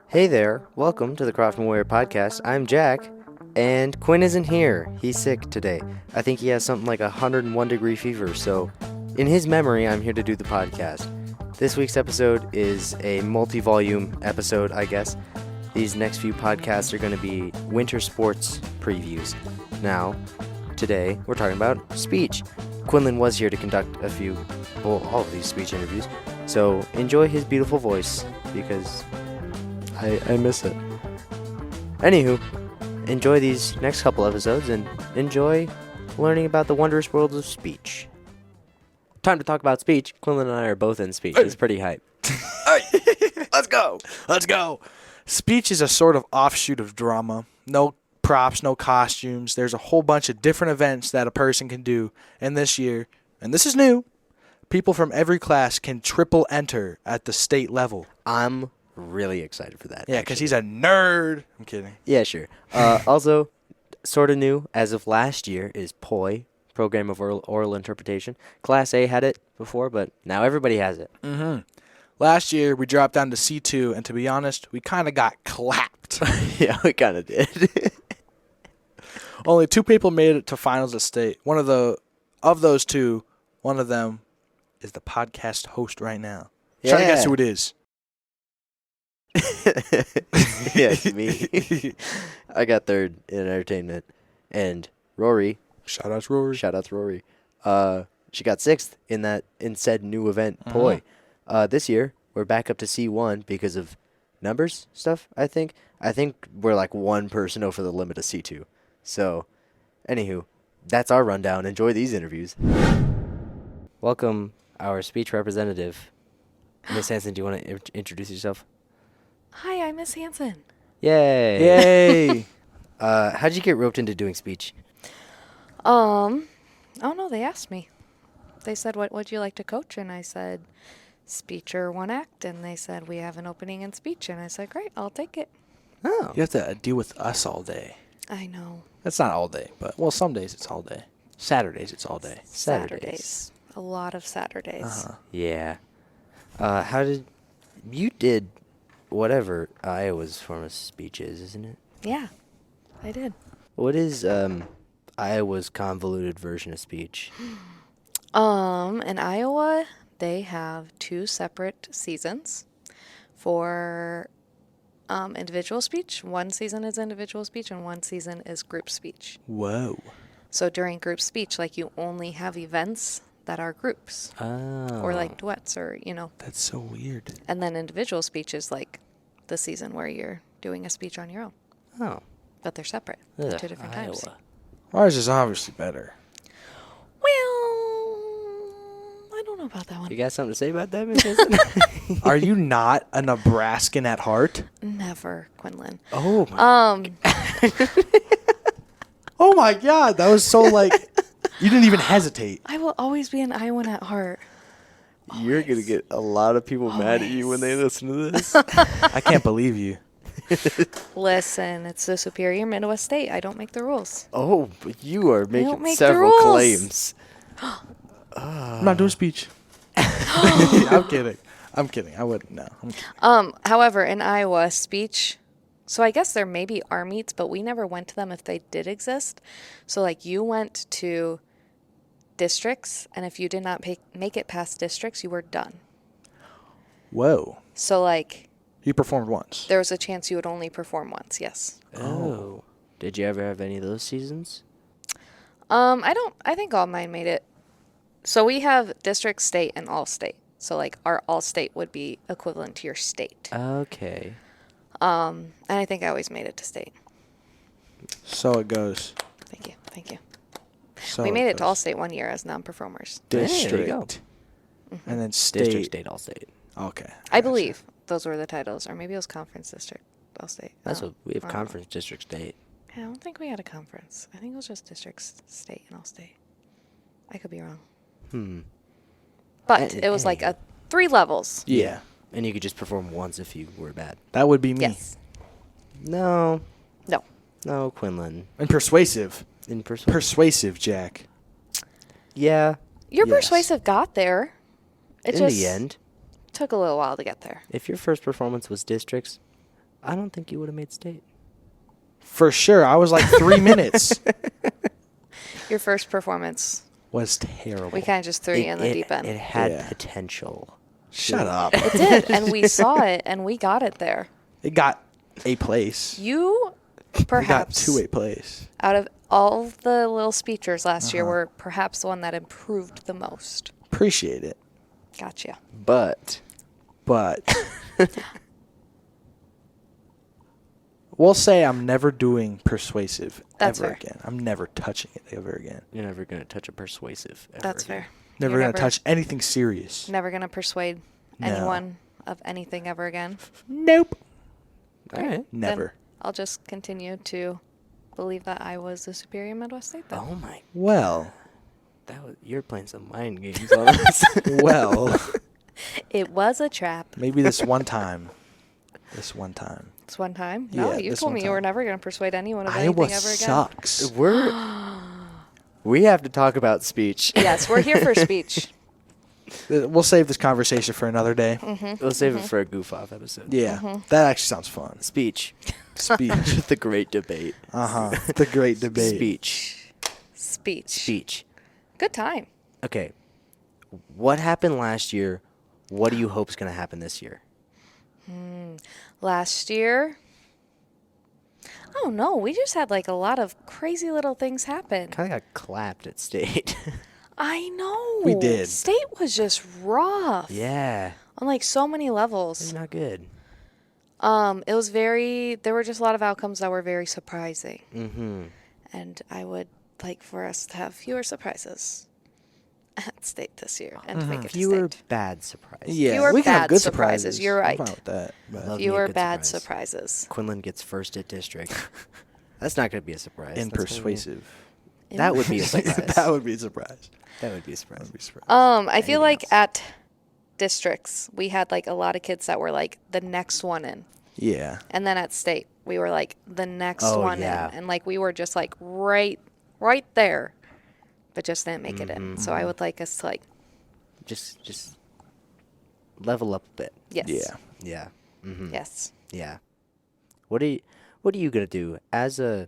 Hey there, welcome to the Craft and Warrior podcast. I'm Jack, and Quinn isn't here. He's sick today. I think he has something like 101 degree fever, so in his memory, I'm here to do the podcast. This week's episode is a multi-volume episode, I guess. These next few podcasts are going to be winter sports previews. Now, today, we're talking about speech. Quinnlan was here to conduct all of these speech interviews, so enjoy his beautiful voice, because I miss it. Anywho, enjoy these next couple episodes and enjoy learning about the wondrous world of speech. Time to talk about speech. Quinlan and I are both in speech. It's pretty hype. Let's go. Let's go. Speech is a sort of offshoot of drama. No props, no costumes. There's a whole bunch of different events that a person can do. And this year, and this is new, people from every class can triple enter at the state level. I'm really excited for that. Yeah, because he's a nerd. I'm kidding. Yeah, sure. Also, sort of new as of last year is POI, Program of Oral Interpretation. Class A had it before, but now everybody has it. Mm-hmm. Last year, we dropped down to C2, and to be honest, we kind of got clapped. Yeah, we kind of did. Only 2 people made it to finals at state. Of those 2, one of them is the podcast host right now. Yeah. Try to guess who it is. Yeah, it's me. I got 3rd in entertainment. And Rory. Shout out to Rory. Shout out to Rory. She got 6th in said new event, POI. This year, we're back up to C1 because of numbers stuff, I think. I think we're like one person over the limit of C2. So, anywho, that's our rundown. Enjoy these interviews. Welcome, our speech representative. Miss Hansen, do you want to introduce yourself? Hi, I'm Miss Hansen. Yay. Yay. How'd you get roped into doing speech? Oh no, they asked me. They said, what would you like to coach? And I said, speech or one act. And they said, we have an opening in speech. And I said, great, I'll take it. Oh. You have to deal with us all day. I know. That's not all day, but, well, some days it's all day. Saturdays it's all day. Saturdays. A lot of Saturdays. Uh-huh. Yeah. You did whatever Iowa's form of speech is, isn't it? Yeah, I did. What is Iowa's convoluted version of speech? In Iowa, they have 2 separate seasons for individual speech. One season is individual speech and one season is group speech. Whoa. So during group speech, like, you only have events that are groups. Oh. Or like duets or, That's so weird. And then individual speech is like the season where you're doing a speech on your own. Oh. But they're separate. Ugh, 2 different Iowa. times. Ours is obviously better. Well, I don't know about that one. You got something to say about that, Miss Hansen? Are you not a Nebraskan at heart? Never, Quinlan. Oh, my Oh, my God. That was so, like, you didn't even hesitate. I will always be an Iowan at heart. You're going to get a lot of people mad at you when they listen to this. I can't believe you. Listen, it's the Superior Midwest State. I don't make the rules. Oh, but you are don't making make the several rules. claims. I'm not doing speech. I'm kidding. I wouldn't. No. I'm kidding. However, in Iowa, speech, so I guess there may be our meets, but we never went to them if they did exist. So, like, you went to districts, and if you did not make it past districts, you were done. Whoa. So, like, You performed once. there was a chance you would only perform once, yes. Oh. Did you ever have any of those seasons? I think all mine made it. So we have district, state, and all state. So, like, our all state would be equivalent to your state. Okay. And I think I always made it to state. So it goes. Thank you. So We made it to goes. all state one year as non-performers. Hey, there you District. go. And then state. District, state, all state. Okay. I gotcha. believe those were the titles. Or maybe it was conference district, all state. That's Oh, what we have I don't know. conference, district, state. Yeah, I don't think we had a conference. I think it was just districts, state, and all state. I could be wrong. But it was like a 3 levels. Yeah. And you could just perform once if you were bad. That would be me. Yes. No. No. No, Quinlan. And persuasive. In person. Persuasive, Jack. Yeah. Your Yes. persuasive got there. It In just the end, took a little while to get there. if your first performance was districts, I don't think you would have made state. For sure. I was like 3 minutes. Your first performance, Was terrible. we kind of just threw you in the deep end. It had Yeah. potential. Shut up. It did, and we saw it, and we got it there. It got a place. You, We got perhaps, to a place. out of all the little speechers last year, were perhaps the one that improved the most. Appreciate it. Gotcha. But But we'll say I'm never doing persuasive That's ever fair. again. I'm never touching it ever again. you're never going to touch a persuasive ever That's again. fair. Never You're going to touch anything serious. Never gonna persuade No. anyone of anything ever again. Nope. All right. Never. Then I'll just continue to believe that I was the superior Midwest State. Then. Oh my. Well, You're playing some mind games on us. well, It was a trap. maybe this one time. This one time. This one time. No, Yeah, you this told one me you were time. never gonna persuade anyone of anything Iowa ever again. sucks. We have to talk about speech. Yes, we're here for speech. We'll save this conversation for another day. We'll save it for a goof off episode. Yeah, that actually sounds fun. Speech. Speech. The great debate. The great debate. Speech. Speech. Speech. Good time. Okay. What happened last year? What do you hope is going to happen this year? Last year, I don't know. We just had like a lot of crazy little things happen. Kind of got clapped at state. I know. We did. State was just rough. Yeah. On like so many It's levels. not good. It was there were just a lot of outcomes that were very surprising. Mm-hmm. And I would like for us to have fewer surprises at state this year and to make it to Fewer state. bad surprises. Yeah, Fewer we can have bad good surprises. You're I'm right. fine with that. but- Love me a Fewer good bad surprise. surprises. Quinlan gets first at district. That's not going to be a surprise. And That's gonna be- persuasive. That would be a surprise. That would be a surprise. That would be a surprise. That would be a surprise. I feel Anything like else? at districts we had like a lot of kids that were like the next one in. Yeah. And then at state, we were like the next Oh, one yeah. in, and like we were just like right there, but just didn't make it in. So I would like us to like Just level up a bit. yes, Yeah. Yeah. Mm-hmm. yes. Yeah. What are you gonna do as a?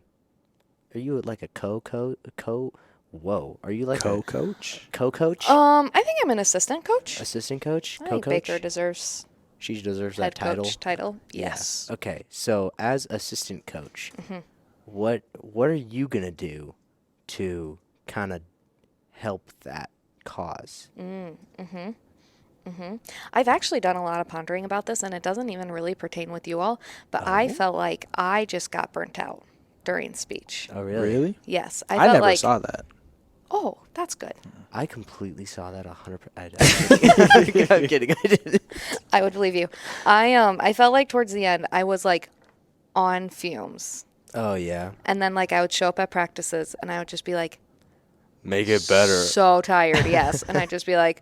Are you like a Whoa. Are you like a Co-coach? co-coach? I think I'm an assistant coach. Assistant coach? I think Co-coach? Baker deserves She deserves head that title. coach title. Yeah. Yes. Okay. So as assistant coach, Mm-hmm. what are you gonna do to kind of help that cause? I've actually done a lot of pondering about this, and it doesn't even really pertain with you all, but I felt like I just got burnt out during speech. Oh really? Really? Yes. I felt never like, saw that. oh, that's good. I completely saw that 100%. I'm kidding. I didn't. I would believe you. I felt like towards the end, I was like on fumes. Oh yeah. And then like I would show up at practices and I would just be like Make it better. so tired, yes. And I'd just be like,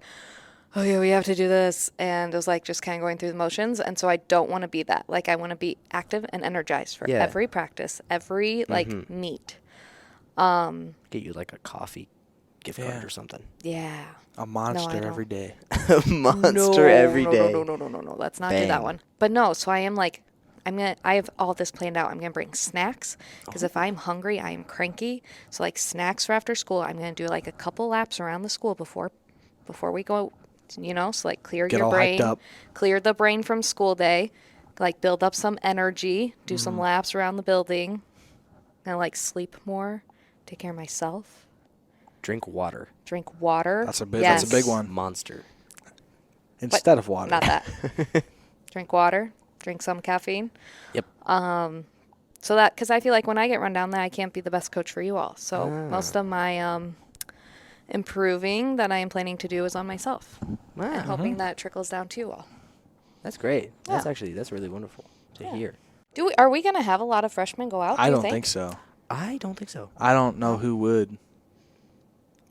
oh yeah, we have to do this. And it was like just kind of going through the motions. And so I don't want to be that. Like I want to be active and energized for Yeah. every practice, every like meet. Get you like a coffee gift Yeah. card or something. Yeah. A monster don't. every day. A monster every day. No. Let's not do that Bang. one. But no, so I am like, I have all this planned out. I'm going to bring snacks because if I'm hungry, I am cranky. So like snacks for after school, I'm going to do like a couple laps around the school before we go, so like clear Get your all brain, hyped up. clear the brain from school day, like build up some energy, do some laps around the building, and like sleep more, take care of myself, Drink water. drink water. That's a big Yes. one. Monster. Instead of water. Not that. Drink water. Drink some caffeine. Yep. So that, because I feel like when I get run down, that I can't be the best coach for you all. So most of my improving that I am planning to do is on myself, and hoping that trickles down to you all. That's great. Yeah. That's really wonderful to hear. Are we going to have a lot of freshmen go out? I do you don't think so. I don't think so. I don't know who would.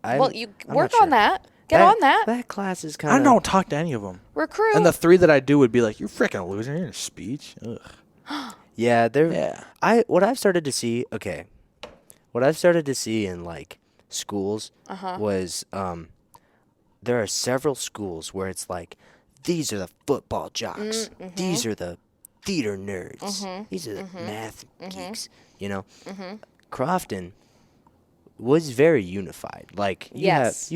Well, you I'm work not on sure. that. Get on that. That class is kind I of. don't talk to any of them. Recruit. And the three that I do would be like, "You're freaking a loser. You're in a speech." Ugh. Yeah, they're. Yeah. What I've started to see. Okay, what I've started to see in like schools was there are several schools where it's like these are the football jocks. These are the theater nerds. These are the math geeks. You know, Crofton was very unified. Like you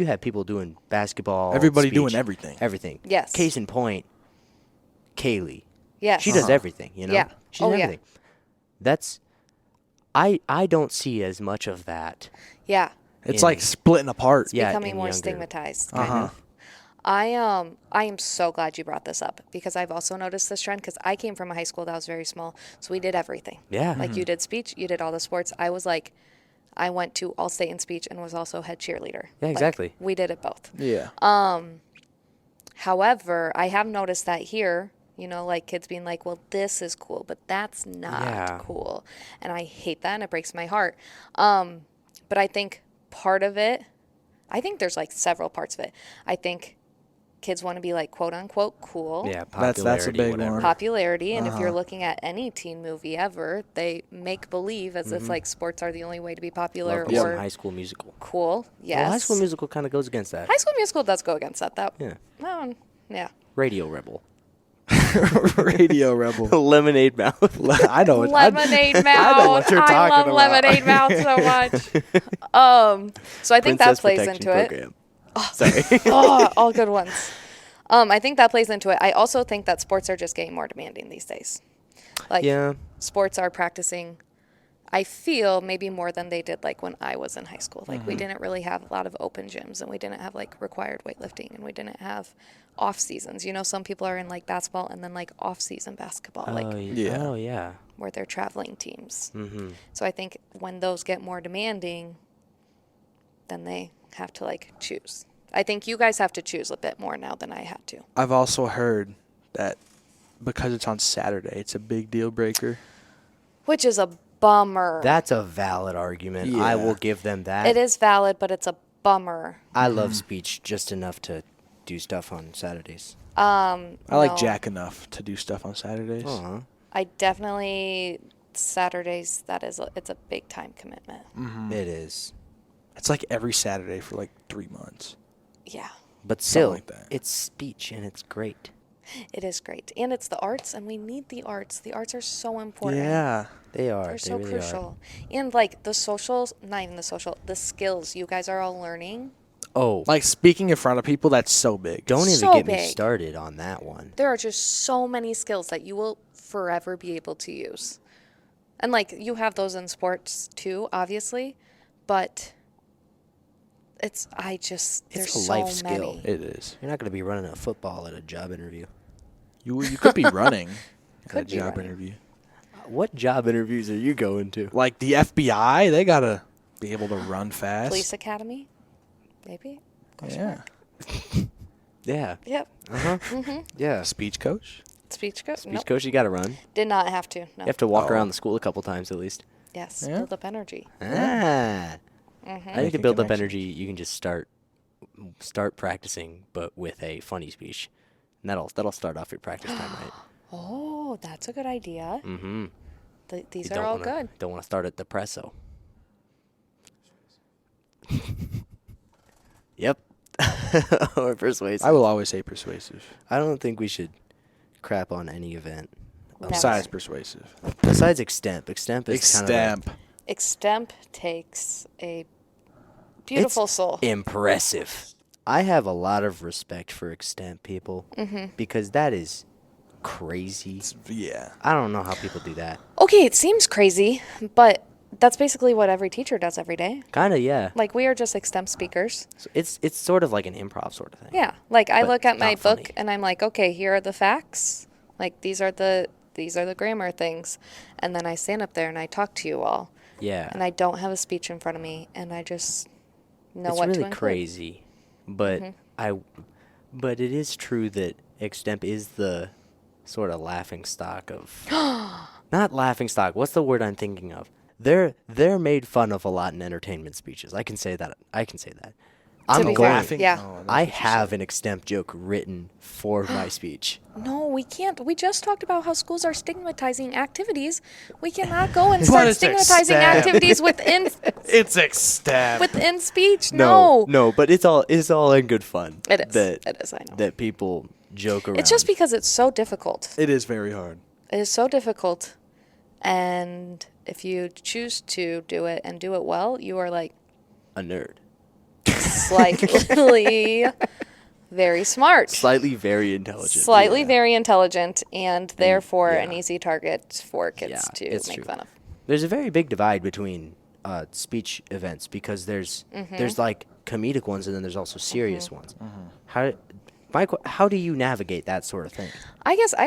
have people doing basketball, Everybody speech, doing everything. everything. Yes. Case in point, Kaylee. Yes. She does everything. You know. Yeah. She does everything. That's I don't see as much of that. Yeah. It's in- like splitting apart. Yeah, Becoming in more younger- stigmatized. Uh-huh. I am so glad you brought this up because I've also noticed this trend because I came from a high school that was very small, so we did everything. Yeah. Like you did speech, you did all the sports. I was like, I went to all-state in speech and was also head cheerleader. Yeah, Like, exactly. we did it both. Yeah. However, I have noticed that here, you know, like kids being like, well, this is cool, but that's not Yeah. cool. And I hate that and it breaks my heart. But I think part of it, I think there's like several parts of it. I think kids want to be like quote unquote cool. Yeah, That's a popularity, big whatever. one. Popularity. And if you're looking at any teen movie ever, they make believe as if like sports are the only way to be popular Love me some or High School Musical. cool. Yes. Well, High School Musical kind of goes against that. High School Musical does go against that. Yeah. That one, yeah. Radio Rebel. Radio Rebel. Lemonade Mouth. I know it. Lemonade Mouth. I know what you're I talking love about. Lemonade Mouth so much. So I think that Princess plays Protection into it. Program. Sorry. Oh, all good ones. I think that plays into it. I also think that sports are just getting more demanding these days. Like Yeah. sports are practicing, I feel, maybe more than they did like when I was in high school. Like we didn't really have a lot of open gyms and we didn't have like required weightlifting and we didn't have off seasons. You know, some people are in like basketball and then like off season basketball, like Yeah. Oh, yeah. where they're traveling teams. Mm-hmm. So I think when those get more demanding, then they have to like choose. I think you guys have to choose a bit more now than I had to. I've also heard that because it's on Saturday, it's a big deal breaker. Which is a bummer. That's a valid argument. I Yeah. will give them that. It is valid, but it's a bummer. I love speech just enough to do stuff on Saturdays. I like No. Jack enough to do stuff on Saturdays. Uh-huh. I definitely Saturdays. It's a big time commitment. It is. It's like every Saturday for like 3 months. Yeah, But still, like that. it's speech and it's great. it is great, and it's the arts, and we need the arts. The arts are so important. Yeah. They are. They're They so really crucial. And like the socials, not even the social, the skills you guys are all learning. are. Oh, Like speaking in front of people, that's so big. don't even so get me big. started on that one. There are just so many skills that you will forever be able to use. And like you have those in sports too, obviously, but there's a so life skill. many. It is. You're not going to be running a football at a job interview. You could be running at a Could be job running. interview. What job interviews are you going to? Like the FBI, they gotta be able to run fast. Police Academy, maybe. Yeah. Yeah. Yep. Uh-huh. Yeah. Speech coach. Speech coach. Speech Nope. coach, you got to run. Did not have to. No. You have to walk Oh. around the school a couple times at least. Yes. Yeah. Build up energy. Ah. Mm-hmm. I think to Making build up connections. energy, you can just start practicing, but with a funny speech. And that'll start off your practice time, right? Oh, that's a good idea. Mm-hmm. These are all good. Don't want to start at depresso. Yep. Or persuasive. I will always say persuasive. I don't think we should crap on any event. Never. Besides persuasive. Besides extemp. Extemp is kind Extemp. Extemp takes a beautiful soul. impressive. I have a lot of respect for extemp people because that is crazy. Yeah. I don't know how people do that. Okay, it seems crazy, but that's basically what every teacher does every day. Kind of, yeah. Like we are just extemp speakers. So it's sort of like an improv sort of thing. Yeah. Like I But look at it's my not book funny. and I'm like, okay, here are the facts. Like these are the grammar things, and then I stand up there and I talk to you all, Yeah. and I don't have a speech in front of me, and I just know It's what really to include. crazy, but but it is true that extemp is the sort of laughing stock of not laughing stock. What's the word I'm thinking of? They're made fun of a lot in entertainment speeches. I can say that. I'm be going. fair, Laughing. yeah. Oh, that's I what you have an extemp joke written for my speech. No, we can't. We just talked about how schools are stigmatizing activities. We cannot go and But start it's stigmatizing extemp. activities within It's extemp. within speech. No. No, but it's all in good fun. It is. That, It is, I know. that people joke around. It's just because it's so difficult. It is very hard. It is so difficult. And if you choose to do it and do it well, you are like A nerd. slightly very smart. Slightly very intelligent. Slightly Yeah. very intelligent and therefore yeah. an easy target for kids Yeah, to it's make true. fun of. There's a very big divide between speech events because there's like comedic ones and then there's also serious ones. How do you navigate that sort of thing? I guess I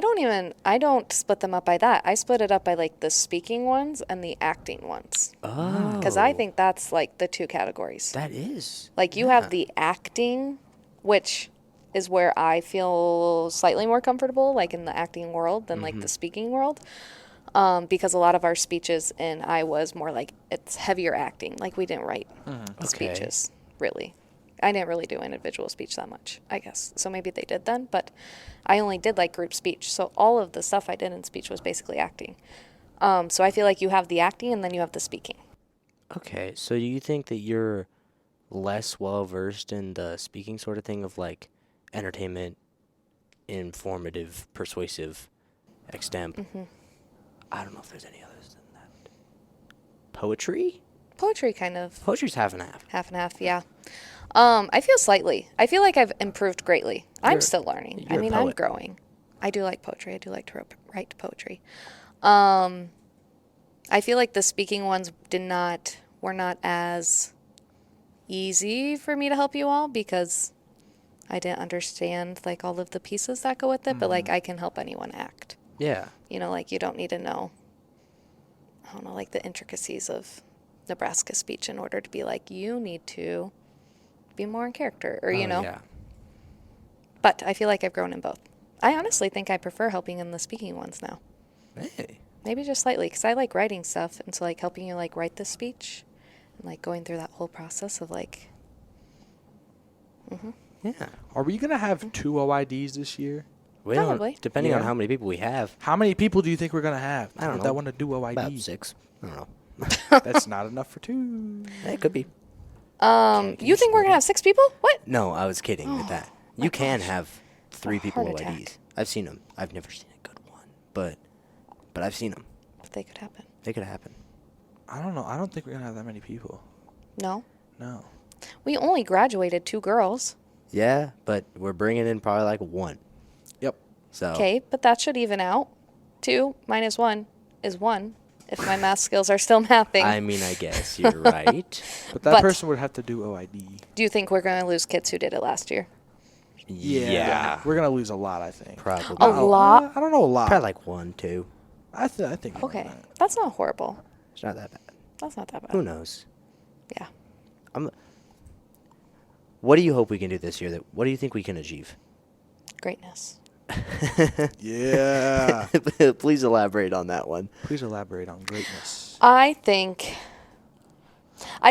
don't split them up by that. I split it up by like the speaking ones and the acting ones. Oh, Because I think that's like the two categories. that is Like you have the acting, which is where I feel slightly more comfortable, like in the acting world than like the speaking world. Because a lot of our speeches in Iowa is more like it's heavier acting. Like we didn't write speeches, really. I didn't really do individual speech that much, I guess. So maybe they did then, but I only did like group speech. So all of the stuff I did in speech was basically acting. So I feel like you have the acting and then you have the speaking. Okay, so do you think that you're less well versed in the speaking sort of thing of like entertainment, informative, persuasive, extemp? I don't know if there's any others than that. Poetry? Poetry kind of Poetry's half and half. half and half, yeah. I feel like I've improved greatly. I'm You're- still learning. I you're a mean, I'm poet. growing. I do like poetry. I do like to write poetry. I feel like the speaking ones were not as easy for me to help you all because I didn't understand like all of the pieces that go with it, but like I can help anyone act. Yeah. You know, like you don't need to know, I don't know, like the intricacies of Nebraska speech in order to be like, you need to be more in character or, you know. Yeah. But I feel like I've grown in both. I honestly think I prefer helping in the speaking ones now. Hey. Maybe just slightly because I like writing stuff. And so like helping you like write the speech and like going through that whole process of like, Yeah. Are we going to have 2 OIDs this year? We don't- Probably. depending on Yeah. how many people we have. How many people do you think we're going to have? I don't know. That want to do About OID? 6. I don't know. That's not enough for 2. It could be. you think we're going to have 6 people? What? No, I was kidding with that. You can have 3 A people heart OIDs. attack. I've seen them. I've never seen a good one, but I've seen them. But they could happen. They could happen. I don't know. I don't think we're going to have that many people. No. No. We only graduated 2 girls. Yeah, but we're bringing in probably like 1. Yep. So Okay, but that should even out. 2 minus 1 is 1 if my math skills are still mathing. I mean, I guess you're right. But that But- person would have to do OID. Do you think we're going to lose kids who did it last year? Yeah, We're going to lose a lot, I think. probably. A lot? I don't know a lot. Probably like 1, 2. I think more Okay, than that. that's not horrible. It's not that bad. That's not that bad. Who knows? Yeah. What do you hope we can do this year? What do you think we can achieve? Greatness. Yeah. Please elaborate on that one. Please elaborate on greatness. I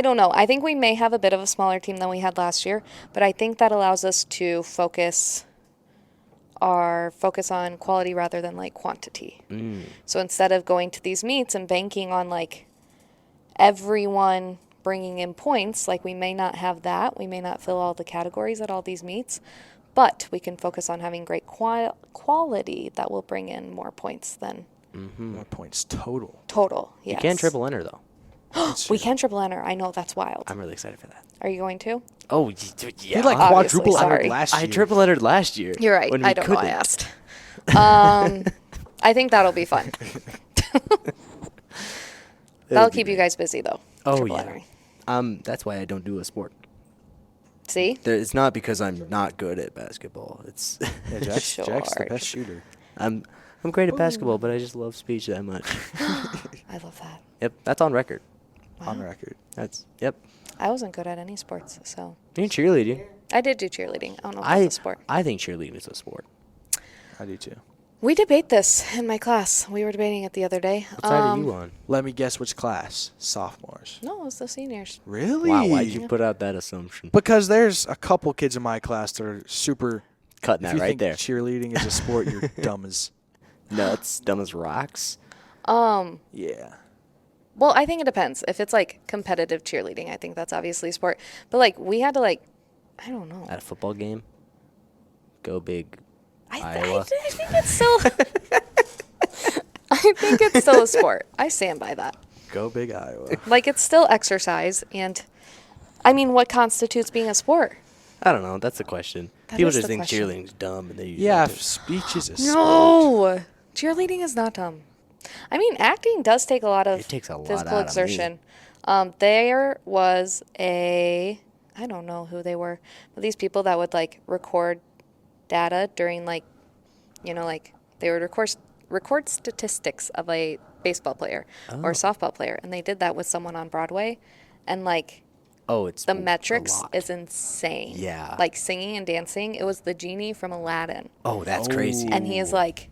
don't know. I think we may have a bit of a smaller team than we had last year, but I think that allows us to focus on quality rather than like quantity. So instead of going to these meets and banking on like everyone bringing in points, like we may not have that. We may not fill all the categories at all these meets, but we can focus on having great quality that will bring in more points than More points total. total. Yes. You can triple enter though. We can triple enter. I know, that's wild. I'm really excited for that. Are you going to? Oh, yeah. He like Obviously, quadruple sorry. entered last year. I triple entered last year. You're right. when we I don't know. I couldn't. asked. I think that'll be fun. That'll keep you guys busy though. Oh, triple yeah. entering. That's why I don't do a sport. See? It's not because I'm not good at basketball. It's Yeah, Jack's the Sure. best shooter. I'm great at basketball, but I just love speech that much. I love that. Yep, that's on record. On record. Yep. I wasn't good at any sports, so You can cheerleading. I did do cheerleading. I don't know if that's a sport. I think cheerleading is a sport. I do too. We debate this in my class. We were debating it the other day. What side are you on? Let me guess which class. Sophomores. No, it was the seniors. Really? Wow, why'd you put out that assumption? Because there's a couple kids in my class that are super. Cutting If that you right think there. cheerleading is a sport, you're dumb as. Nuts, dumb as rocks. Yeah. Well, I think it depends. If it's like competitive cheerleading, I think that's obviously a sport. But like we had to like, I don't know. At a football game, go big. I Iowa. think it's still. I think it's still a sport. I stand by that. Go Big Iowa. Like, it's still exercise, and I mean, what constitutes being a sport? I don't know. That's the question. That People is just the think question. cheerleading's dumb, and they use Yeah, it to- speech is a sport. No, cheerleading is not dumb. I mean, acting does take a lot of It takes a lot physical out of me. exertion. There was I don't know who they were, but these people that would like record data during like they would record statistics of a baseball player or softball player, and they did that with someone on Broadway, and like Oh, it's the a metrics lot. is insane. Yeah. Like singing and dancing. It was the genie from Aladdin. Oh, that's crazy. And he is like,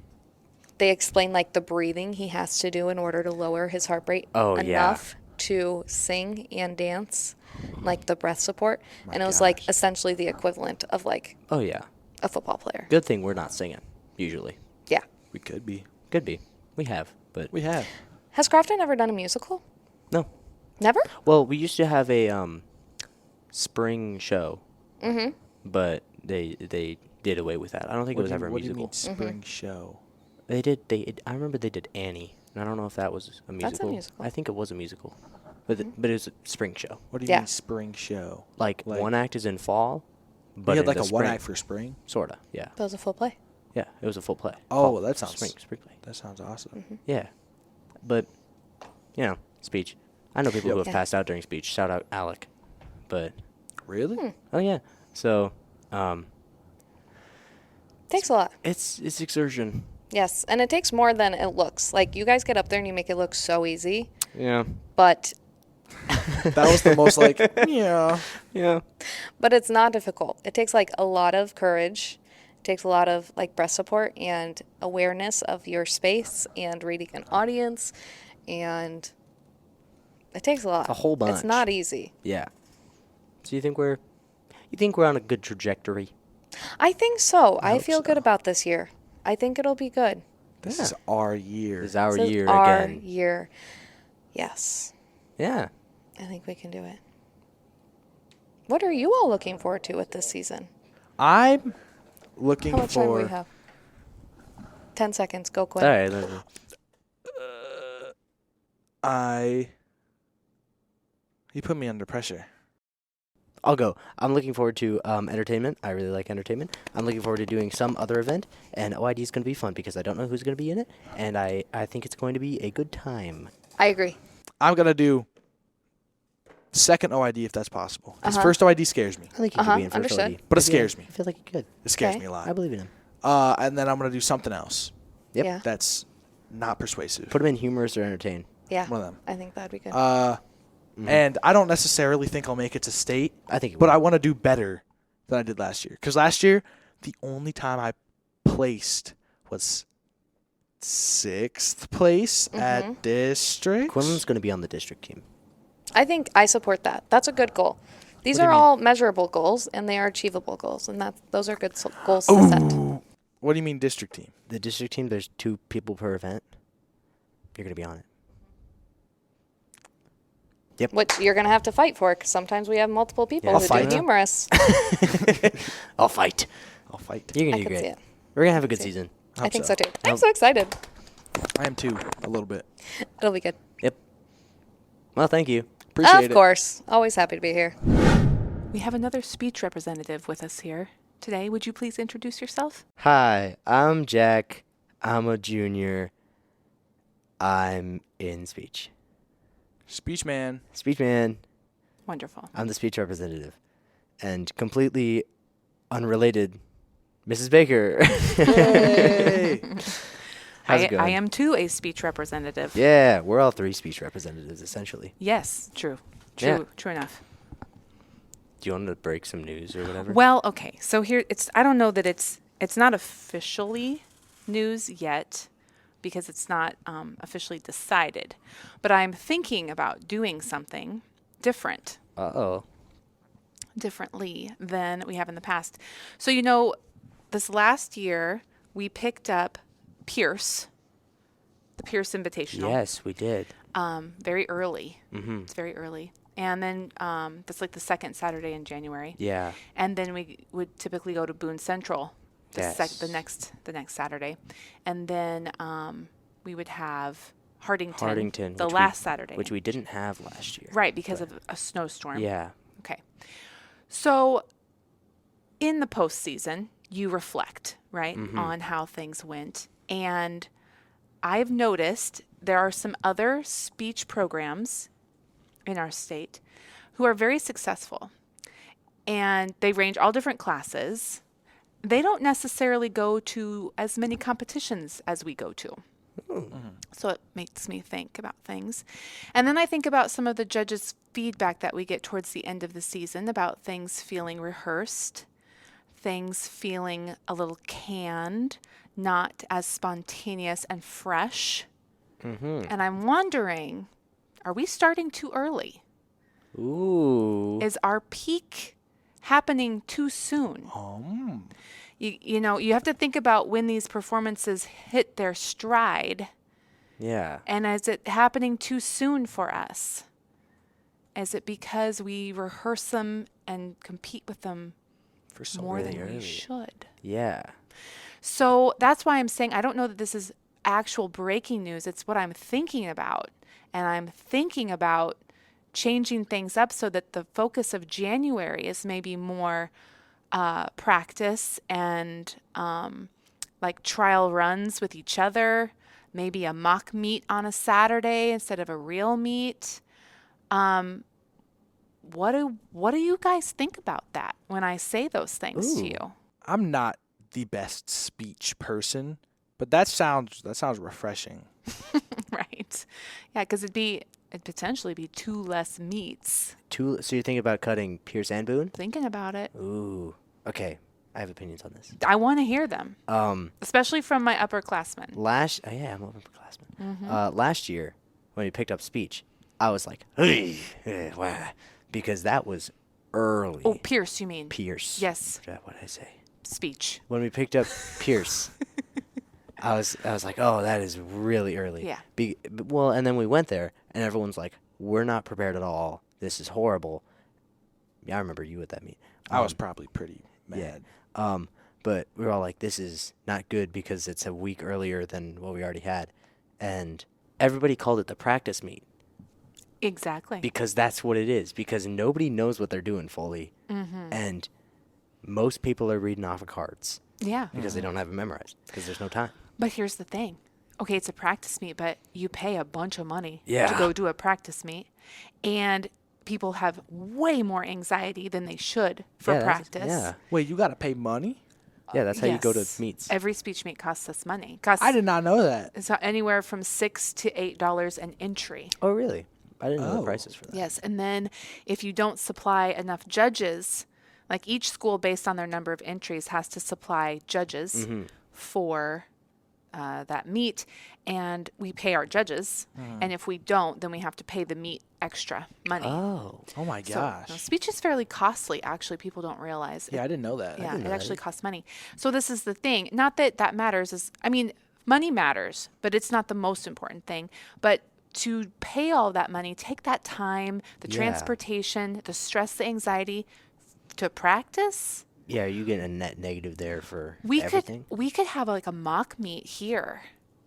they explain like the breathing he has to do in order to lower his heart rate enough to sing and dance, like the breath support. And it was like essentially the equivalent of like Oh, yeah. a football player. Good thing we're not singing, usually. Yeah. We could be. Could be. We have, but We have. Has Crofton ever done a musical? no. Never? Well, we used to have a spring show, but they did away with that. I don't think it was ever a What do you musical. mean spring show? They did. I remember they did Annie, and I don't know if that was a musical. That's a musical. I think it was a musical, but but it was a spring show. What do you Yeah. mean spring show? Like one act is in fall, but We had in like the a one spring. act for spring? Sorta. Yeah. That was a full play. Yeah. It was a full play. Oh, Fall, that sounds- spring play. That sounds awesome. Yeah, but speech. I know people who have Yeah. passed out during speech. Shout out Alec, but Really? oh yeah. So Takes a lot. it's exertion. Yes. And it takes more than it looks. Like you guys get up there and you make it look so easy, Yeah. but That was the most like, yeah. Yeah. But it's not difficult. It takes like a lot of courage. It takes a lot of like breath support and awareness of your space and reading an audience, and it takes a lot. A whole bunch. It's not easy. Yeah. So you think we're on a good trajectory? I think so. I hope feel good so. about this year. I think it'll be good. This is our year. This is our This is year our again. year. Yes. Yeah. I think we can do it. What are you all looking forward to with this season? I'm looking How much time do for. we have? 10 seconds. Go, Quinn. All right. let's- You put me under pressure. I'll go. I'm looking forward to entertainment. I really like entertainment. I'm looking forward to doing some other event, and OID is going to be fun because I don't know who's going to be in it, and I think it's going to be a good time. I agree. I'm gonna do second OID if that's possible. Because Uh-huh. first OID scares me. I think he could be in first understood. OID. But it Maybe scares me. I feel like he could. It scares Okay. me a lot. I believe in him. And then I'm gonna do something else Yep. Yeah. that's not persuasive. Put him in humorous or entertain. Yeah. One of them. I think that'd be good. And I don't necessarily think I'll make it to state, I think he but will. I want to do better than I did last year. Because last year, the only time I placed was 6th place at district. Quinnlan's going to be on the district team. I think I support that. That's a good goal. These What do you are mean? all measurable goals, and they are achievable goals, and those are good goals to set. What do you mean district team? The district team, there's 2 people per event. You're going to be on it. Which you're going to have to fight for, because sometimes we have multiple people Yeah. who I'll do fight. humorous. I'll fight. I'll fight. You're going I to do can great. see it. We're going to have a good see it. season. I think so. so too. I'm so excited. I am too, a little bit. It'll be good. Yep. Well, thank you. Appreciate Of it. course. Always happy to be here. We have another speech representative with us here today. Would you please introduce yourself? Hi, I'm Jack. I'm a junior. I'm in speech. Speech man. Speech man. Wonderful. I'm the speech representative. And completely unrelated, Mrs. Baker. Hey. How's it going? I am too a speech representative. Yeah, we're all 3 speech representatives, essentially. Yes, true. Yeah. True enough. Do you want to break some news or whatever? Well, okay. So here I don't know that it's not officially news yet because it's not officially decided. But I'm thinking about doing something differently than we have in the past. So, this last year we picked up Pierce, the Pierce Invitational. Yes, we did. Very early. Mm-hmm. It's very early. And then that's like the second Saturday in January. Yeah. And then we would typically go to Boone Central the Yes. next Saturday. And then we would have Hardington, Hardington, the which last Saturday. which we didn't have last year. Right, because of a snowstorm. Yeah. Okay. So in the postseason, you reflect, right, on how things went. And I've noticed there are some other speech programs in our state who are very successful. And they range all different classes. They don't necessarily go to as many competitions as we go to. So it makes me think about things. And then I think about some of the judges' feedback that we get towards the end of the season about things feeling rehearsed, things feeling a little canned, not as spontaneous and fresh. And I'm wondering, are we starting too early? Ooh. Is our peak happening too soon? You know, you have to think about when these performances hit their stride. Yeah. And is it happening too soon for us? Is it because we rehearse them and compete with them For so more really than early. we should? Yeah. So that's why I'm saying I don't know that this is actual breaking news. It's what I'm thinking about. And I'm thinking about changing things up so that the focus of January is maybe more practice and like trial runs with each other, maybe a mock meet on a Saturday instead of a real meet. What do you guys think about that when I say those things to Ooh. you? I'm not the best speech person, but that sounds refreshing. Right. Yeah, because it'd potentially be 2 less meets. So you're thinking about cutting Pierce and Boone? Thinking about it. Ooh. Okay. I have opinions on this. I want to hear them, especially from my upperclassmen. I'm an upperclassman. Last year, when we picked up speech, I was like, "Hey, wah," because that was early. Oh, Pierce, you mean? Pierce. Yes. What did I say? Speech. When we picked up Pierce, I was like, oh, that is really early. Yeah. Well, and then we went there, and everyone's like, we're not prepared at all. This is horrible. Yeah, I remember you at that meet. I was probably pretty mad. Yeah. But we were all like, this is not good because it's a week earlier than what we already had. And everybody called it the practice meet. Exactly. Because that's what it is. Because nobody knows what they're doing fully. And most people are reading off of cards. Yeah. Because they don't have it memorized. Because there's no time. But here's the thing. Okay, it's a practice meet, but you pay a bunch of money to Yeah. go do a practice meet. And people have way more anxiety than they should for Yeah, practice. Yeah. Wait, you got to pay money? Yeah, that's how you go to Yes. meets. Every speech meet costs us money. I did not know that. It's anywhere from $6 to $8 an entry. Oh, really? I didn't know the Oh. prices for that. Yes, and then if you don't supply enough judges, like each school based on their number of entries has to supply judges for that meet, and we pay our judges. And if we don't, then we have to pay the meet extra money. Oh. Oh my So, gosh. no, speech is fairly costly, actually. People don't realize. Yeah, I didn't know that. Yeah, didn't it know that actually either. costs money. So this is the thing. Not that that matters. Money matters, but it's not the most important thing. But to pay all that money, take that time, the Yeah. transportation, the stress, the anxiety to practice. Yeah, are you getting a net negative there for We everything? could have like a mock meet here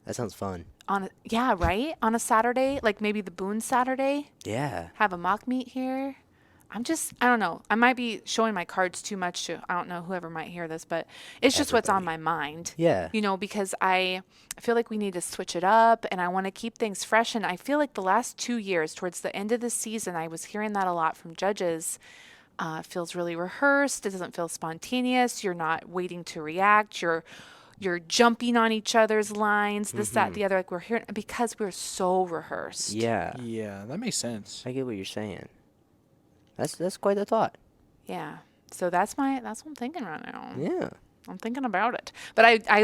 That sounds fun. right? On a Saturday, like maybe the Boone Saturday. Yeah. Have a mock meet here. I don't know. I might be showing my cards too much to, I don't know, whoever might hear this, but it's just what's on my mind. Yeah. You know, because I feel like we need to switch it up and I want to keep things fresh. And I feel like the last 2 years, towards the end of the season, I was hearing that a lot from judges. It feels really rehearsed. It doesn't feel spontaneous. You're not waiting to react. You're jumping on each other's lines, this, that, the other. Like we're hearing because we're so rehearsed. Yeah. Yeah, that makes sense. I get what you're saying. That's quite a thought. Yeah. So that's what I'm thinking right now. Yeah. I'm thinking about it. But I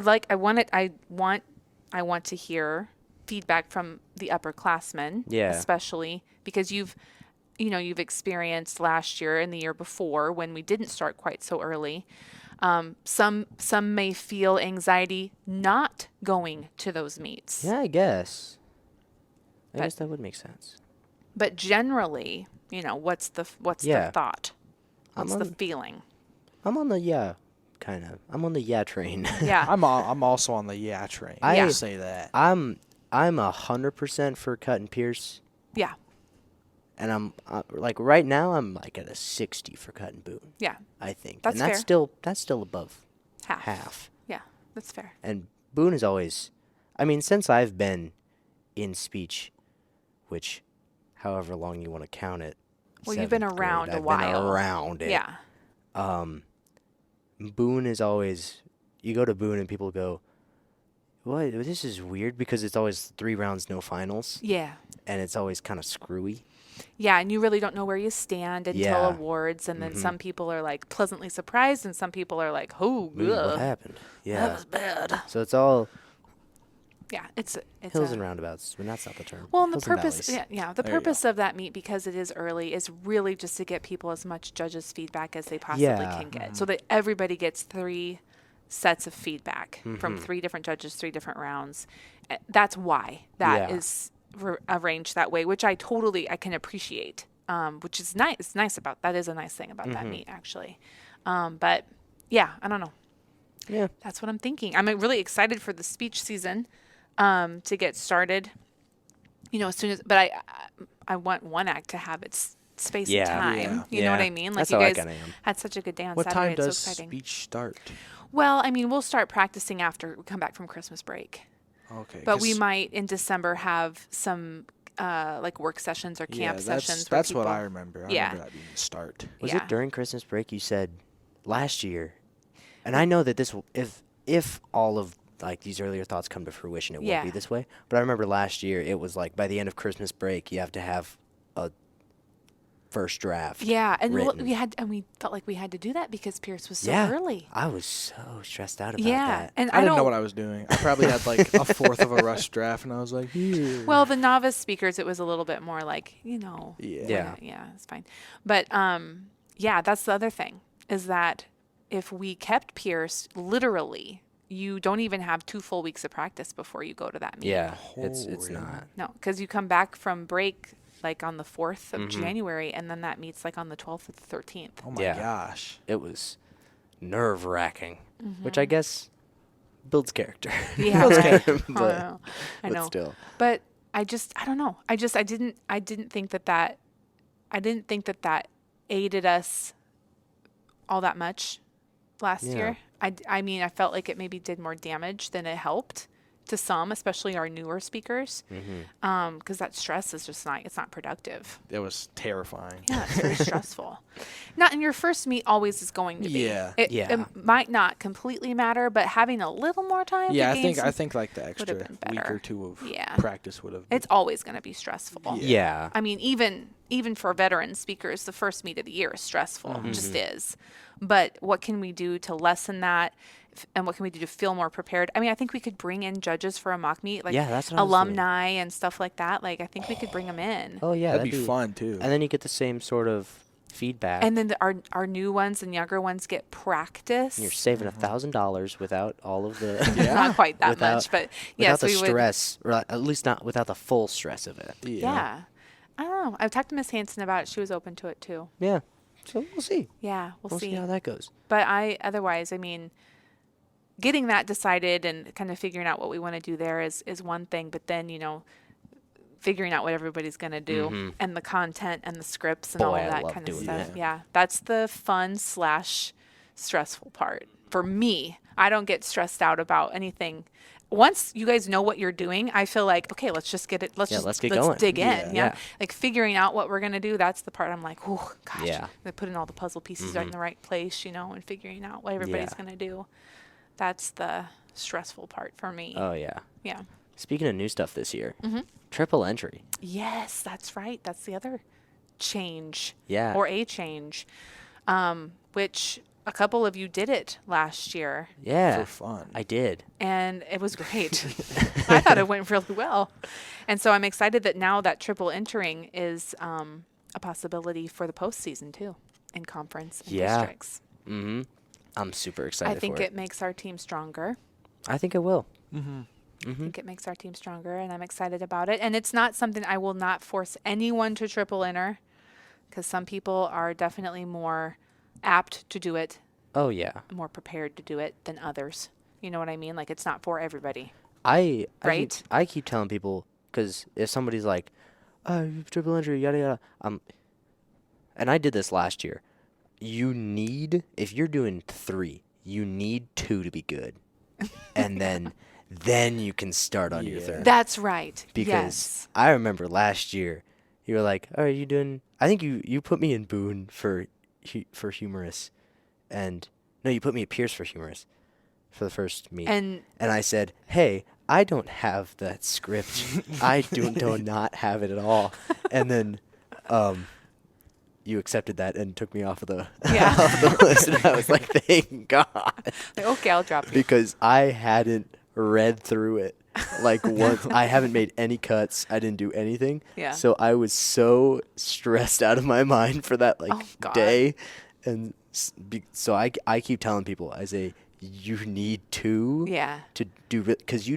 want to hear feedback from the upperclassmen, Yeah. especially because you've experienced last year and the year before when we didn't start quite so early. Some may feel anxiety not going to those meets. Yeah, I guess. I But- guess that would make sense. But generally, what's the Yeah. thought? I'm What's the on- feeling? I'm on the I'm on the yeah train. Yeah. I'm also on the yeah train. I- I'll say that. I'm I'm 100% for cut and pierce, Yeah. and I'm like right now I'm like at a 60 for cut and boon. Yeah. I think, That's and that's fair. still above Half. half. Yeah. That's fair. And boon is always, I mean, since I've been in speech, which, however long you want to count it. Well, you've been 7th around grade, a I've while. Been around it. Yeah. Boone is always, you go to Boone and people go, what? This is weird because it's always 3 rounds, no finals. Yeah. And it's always kind of screwy. Yeah, and you really don't know where you stand until Yeah. awards, and then some people are like pleasantly surprised, and some people are like, "Oh, Ooh, what ugh, happened? Yeah. that was bad." So it's all Yeah, it's hills a, and roundabouts. Well, that's not the term. Well, and the Hills and purpose, valleys. the There you purpose of that meet, because it is early, is really just to get people as much judges' feedback as they possibly Yeah. can get, so that everybody gets 3 sets of feedback Mm-hmm. from 3 different judges, 3 different rounds. That's why that Yeah. is arranged that way, which I can appreciate, which is nice. It's nice about that is a nice thing about Mm-hmm. that meet, actually. But yeah, I don't know. Yeah. That's what I'm thinking. I'm really excited for the speech season to get started. As soon as, but I want one act to have its space Yeah. and time. Yeah. You know what Yeah. I mean? Like That's you how I guys kinda am. had such a good day on What Saturday. time does It's so exciting. speech start? Well, I mean, we'll start practicing after we come back from Christmas break. Okay. But we 'cause- might in December have some like work sessions or camp sessions. That's where what people, I remember. I Yeah. remember that being the start. Was Yeah. it during Christmas break you said last year? And I know that this if all of like these earlier thoughts come to fruition, it Yeah. won't be this way. But I remember last year it was like by the end of Christmas break you have to have a first draft. Yeah, and written. we felt like we had to do that because Pierce was so Yeah. early. I was so stressed out about Yeah, that. and I didn't don't know what I was doing. I probably had like a fourth of a rush draft, and I was like, "Here." Well, the novice speakers, it was a little bit more like, Yeah. Yeah. yeah, it's fine. But yeah, that's the other thing is that if we kept Pierce literally, you don't even have 2 full weeks of practice before you go to that meeting. Yeah, it's really? not. No, because you come back from break like on the 4th Mm-hmm. of January, and then that meets like on the 12th or the 13th. Oh my Yeah. gosh. It was nerve wracking, which I guess builds character. Yeah, Builds right. character. I but, know. I but know. still. But I don't know. I didn't think that aided us all that much last Yeah. year. I mean, I felt like it maybe did more damage than it helped to some, especially our newer speakers. Because that stress is just it's not productive. It was terrifying. Yeah, it's very stressful. Not in your first meet always is going to be. Yeah. Yeah. It might not completely matter, but having a little more time Yeah, to I gain think some, I think like the extra been week better. or 2 of Yeah. practice would have. it's always going to be stressful. Yeah. I mean, even for veteran speakers, the first meet of the year is stressful. It just is. But what can we do to lessen that? And what can we do to feel more prepared? I mean, I think we could bring in judges for a mock meet, like Yeah, that's what I was thinking. alumni and stuff like that. Like, I think we could bring them in. Oh yeah, That'd be fun too. And then you get the same sort of feedback. And then our new ones and younger ones get practice. And you're saving $1,000 without all of the Not quite that without- much, but without yes, the we would. stress, or at least not without the full stress of it. Yeah. I don't know. I've talked to Miss Hansen about it. She was open to it too. Yeah. So we'll see. Yeah, we'll see how that goes. But otherwise, I mean, getting that decided and kind of figuring out what we want to do there is one thing. But then, figuring out what everybody's going to do and the content and the scripts and all Boy, of I that love kind of doing stuff. that. Yeah, that's the fun / stressful part for me. I don't get stressed out about anything. Once you guys know what you're doing, I feel like, okay, let's just get it. Let's get going. dig in. Yeah. Yeah. Like figuring out what we're going to do. That's the part I'm like, oh gosh, Yeah. They're putting all the puzzle pieces right in the right place, and figuring out what everybody's Yeah. going to do. That's the stressful part for me. Oh yeah. Yeah. Speaking of new stuff this year, triple entry. Yes, that's right. That's the other change. Yeah. Or a change, which a couple of you did it last year, Yeah. For fun. I did. and it was great. I thought it went really well. And so I'm excited that now that triple entering is a possibility for the postseason too, in conference and Yeah. districts. Mm-hmm. I'm super excited I think for it makes our team stronger. I think it will. I think it makes our team stronger, and I'm excited about it. And it's not something I will not force anyone to triple enter, because some people are definitely more apt to do it, Oh yeah. more prepared to do it than others. You know what I mean? Like, it's not for everybody. Right? I keep telling people, because if somebody's like, oh, you have triple injury, yada yada, and I did this last year. If you're doing 3, you need 2 to be good, and then you can start on your third. That's right. Because yes. I remember last year, you were like, "Oh, are you doing?" I think you put me in Boone for humorous, and no, you put me at Pierce for humorous for the first meet, And I said, "Hey, I don't have that script. I do not have it at all." And then, you accepted that and took me off of the Yeah. off the list, and I was like, "Thank God," like, okay, I'll drop you. because I hadn't read through it like once. I haven't made any cuts. I didn't do anything. Yeah. So I was so stressed out of my mind for that Oh, God. day, and so I keep telling people, I say, you need 2 Yeah. to do, because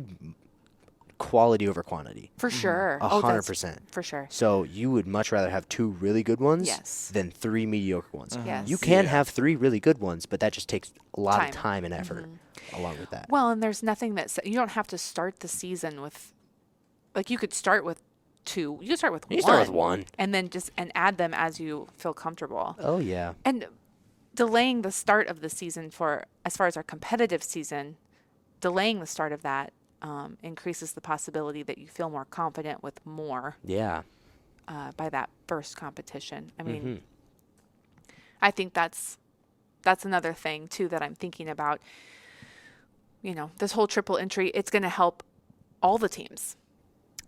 quality over quantity. For sure. 100%. For sure. So you would much rather have 2 really good ones Yes. than 3 mediocre ones. Yes. You can Yeah. have 3 really good ones, but that just takes a lot Time. of time and effort along with that. Well, and there's nothing you don't have to start the season with, like, you could start with 2. You could start with You 1. start with 1. And then and add them as you feel comfortable. Oh, yeah. And delaying the start of the season as far as our competitive season, delaying the start of that increases the possibility that you feel more confident with more Yeah. by that first competition. I mean, Mhm. I think that's another thing too that I'm thinking about. You know, this whole triple entry, it's going to help all the teams.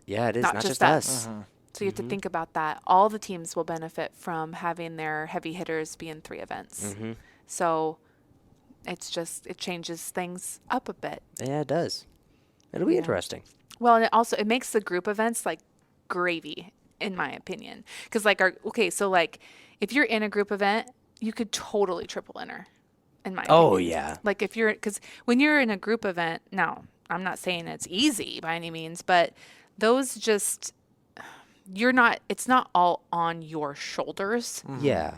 Yeah, it is. Not Not just just us. So you have to think about that. All the teams will benefit from having their heavy hitters be in 3 events. Mhm. So it changes things up a bit. Yeah, it does. It'll be Yeah. interesting. Well, and it makes the group events like gravy, in my opinion. Because if you're in a group event, you could totally triple enter, in my Oh, opinion. yeah. Like because when you're in a group event, now I'm not saying it's easy by any means, but those just it's not all on your shoulders. Yeah.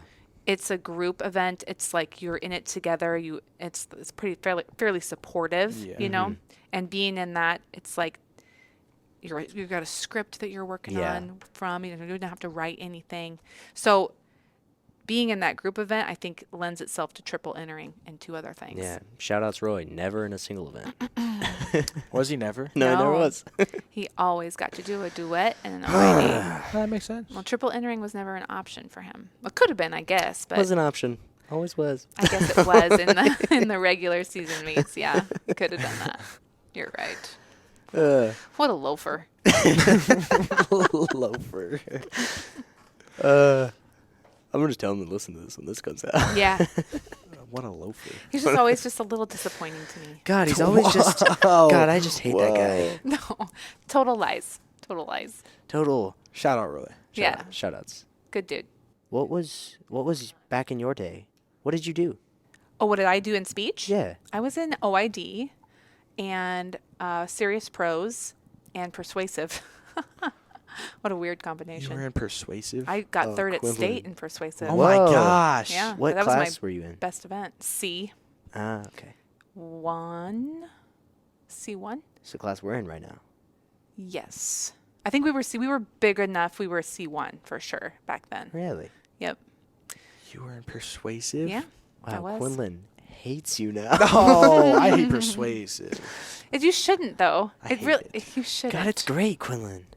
It's a group event. It's like you're in it together. It's pretty fairly supportive, Yeah. you know. And being in that, it's like you've got a script that you're working Yeah. on from. You don't have to write anything. So being in that group event, I think lends itself to triple entering and 2 other things. Yeah. Shout outs Roy. Never in a single event. Was he never? No, he never No. was. He always got to do a duet and an OID. That makes sense. Well, triple entering was never an option for him. It could have been, I guess, but Was an option. Always was. I guess it was in the regular season meets. Yeah, you could have done that. You're right. What a loafer. Loafer. I'm gonna just tell him to listen to this when this comes out. Yeah, What a loafer. he's just always just a little disappointing to me. God, he's always just. God, I just hate that guy. No, total lies. Total lies. Total. Shout out, Roy. Yeah, Shout outs. good dude. What was back in your day? What did you do? Oh, what did I do in speech? Yeah. I was in OID and serious prose and persuasive. What a weird You combination. were in Persuasive? I got third at Quinlan. state in persuasive. Oh my Whoa. gosh. Yeah. What that was my class were you in? best event. C1. Ah, okay. C1? It's the class we're in right now. Yes. I think we were big enough. We were C1 for sure back then. Really? Yep. You were in Persuasive? Yeah. I Wow, was. Quinlan hates you now. Oh, I hate Persuasive. You shouldn't though. I It hate really it. you shouldn't. God, it's great, Quinlan.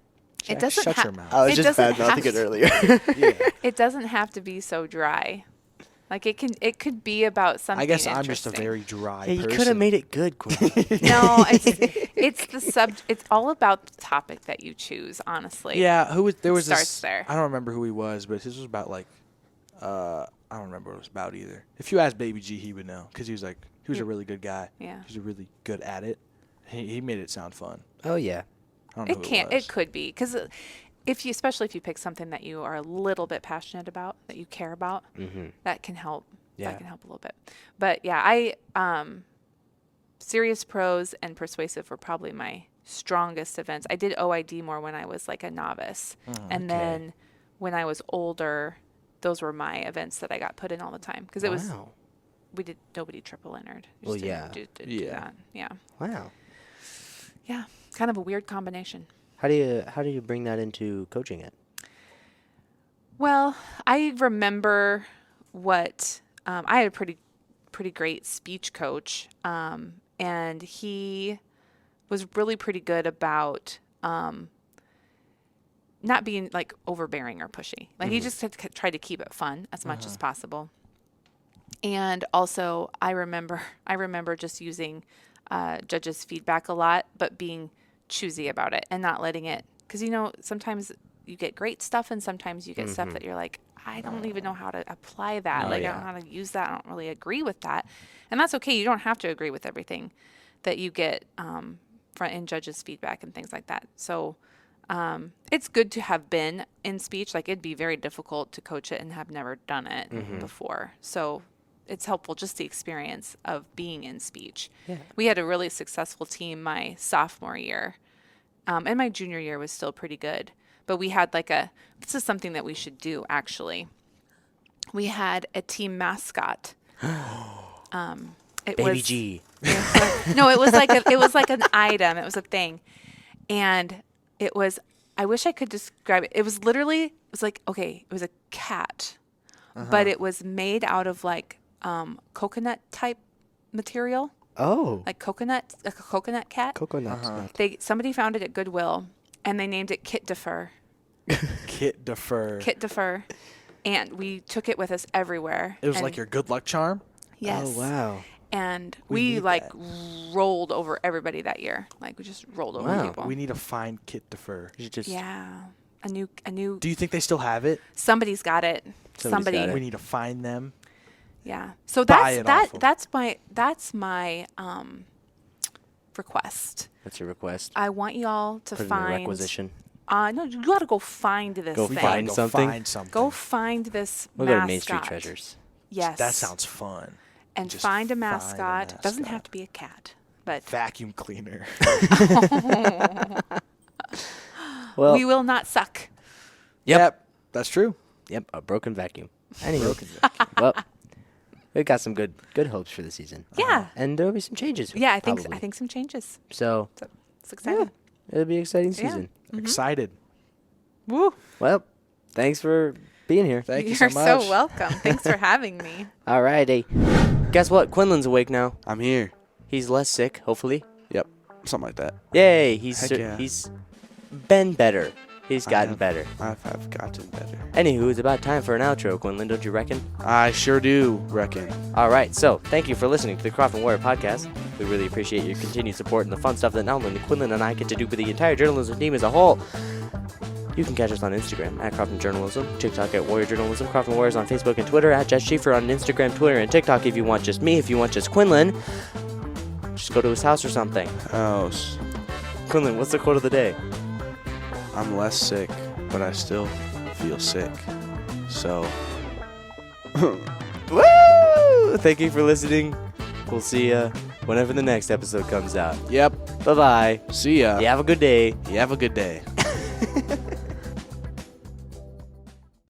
It doesn't Shut ha- your mouth. I was It just doesn't bad mouthing have it to- earlier. Yeah. It doesn't have to be so dry. Like it could be about something. I guess I'm just a interesting. very dry Yeah, you person. could have made it good, Quinlan. No, it's all about the topic that you choose, honestly. Yeah, there was starts this, there. I don't remember who he was, but his was about like, I don't remember what it was about either. If you asked Baby G, he would know because he was a really good guy. Yeah. He was really good at it. He made it sound fun. Oh yeah. I don't know who it was. It could be because especially if you pick something that you are a little bit passionate about, that you care about, that can help. Yeah. That can help a little bit. But yeah, I serious prose and persuasive were probably my strongest events. I did OID more when I was like a novice, and okay. then when I was older, those were my events that I got put in all the time because it was Wow. nobody triple entered. Well, yeah. Do Yeah. that. Yeah. Wow. Yeah, kind of a weird combination. How do you bring that into coaching it? Well, I remember what I had a pretty great speech coach, and he was really pretty good about not being like overbearing or pushy. Like he just tried to keep it fun as much as possible. And also, I remember just using judges' feedback a lot, but being choosy about it and not letting it, because sometimes you get great stuff and sometimes you get stuff that you're like, I don't even know how to apply that. I don't know how to use that. I don't really agree with that. And that's okay. You don't have to agree with everything that you get in judges' feedback and things like that. So it's good to have been in speech. Like it'd be very difficult to coach it and have never done it before. So it's helpful just the experience of being in speech. Yeah. We had a really successful team my sophomore year. And my junior year was still pretty good. But we had this is something that we should do, actually. We had a team mascot. Baby G. No, it was like an item. It was a thing. And it was, I wish I could describe it. It was it was a cat. But it was made out of coconut type material. Oh. Like a coconut cat. Coconut. Somebody found it at Goodwill, and they named it Kit Defer. Kit Defer. Kit Defer. And we took it with us everywhere. It was like your good luck charm? Yes. Oh, wow. And we rolled over everybody that year. Like we just rolled over people. We need to find Kit Defer. Yeah. A new. Do you think they still have it? Somebody's got it. Somebody's got it. We need to find them. Yeah. So that's my request. What's your request? I want y'all to Put find in the requisition. No, you got to go find this Go thing. find something. Go find this We'll mascot. go to Main Street Treasures. Yes. That sounds fun. And Just find a find a mascot. It doesn't mascot. have to be a cat, but Vacuum cleaner. Well, we will not suck. Yep. That's true. Yep, a broken vacuum. Anywho, well, we've got some good hopes for the season. Yeah. And there'll be some changes. Yeah, I probably. think some changes. So. It's exciting. It'll be an exciting season. Excited. Woo. Well, thanks for being here. Thank you You're so much. so welcome. Thanks for having me. All righty. Guess what? Quinnlan's awake now. I'm here. He's less sick, hopefully. Yep. Something like that. Yay! Heck yeah. He's been better. He's gotten better. I've gotten better. Anywho, it's about time for an outro, Quinlan, don't you reckon? I sure do reckon. All right, so thank you for listening to the Craft and Warrior podcast. We really appreciate your continued support and the fun stuff that not only Quinlan and I get to do for the entire journalism team as a whole. You can catch us on Instagram at Craft and Journalism, TikTok at Warrior Journalism, Craft and Warriors on Facebook and Twitter, at Jess Schieffer on Instagram, Twitter, and TikTok if you want just me. If you want just Quinlan, just go to his house or something. House. Quinlan, what's the quote of the day? I'm less sick, but I still feel sick. So. Woo! Thank you for listening. We'll see ya whenever the next episode comes out. Yep. Bye-bye. See ya. You have a good day. You have a good day.